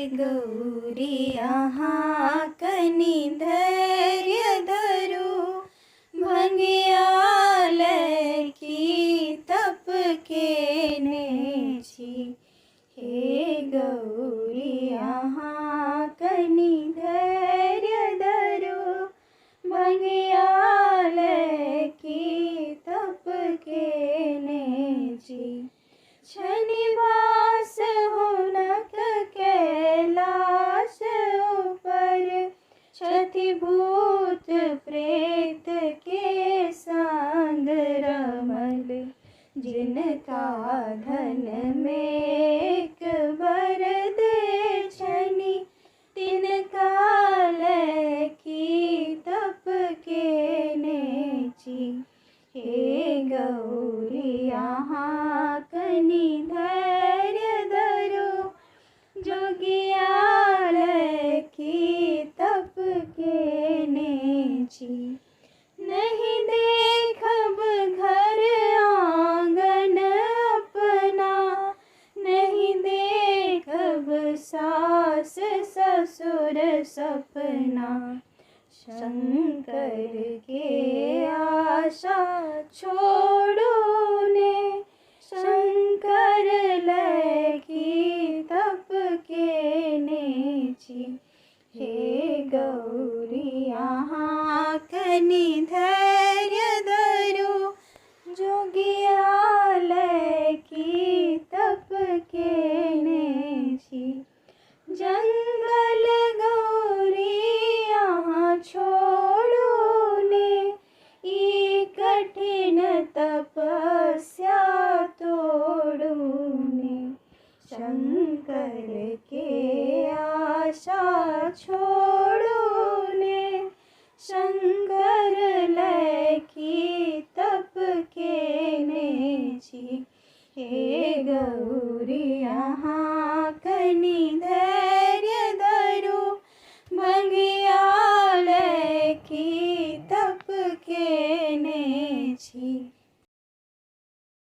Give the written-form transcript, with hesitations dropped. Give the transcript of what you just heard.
गौरी यहाँ कनि धैर्य धरो, भंगियाल की तप केने छी। हे गौरी यहाँ कनि धैर्य धरो, भंगियाल की तप केने छी। शनिवास हुनक कैलाश ऊपर, छथि भूत प्रेत के संग रमल। जिनका धन में एक बर दे छनि, तिनका की तप केने छी। हे गौरी यहाँ कनि धैर्य धरो, जोगियाल की तप केने छी। नहीं देखब घर आंगन अपना, नहीं देखब सास ससुर सपना। शंकर के आशा छोड़ो ने, शंकर की तप केने छी। हे गौरी यहाँ कनि धैर्य धरो, जोगियाल की तप केने छी। जंगल गौरी यहाँ छोड़ो ने, ई कठिन तपस्या तोड़ो ने। शंकर के आशा छोड़ो ने, शंकर की तप केने छी। हे गौरी यहाँ कनि धैर्य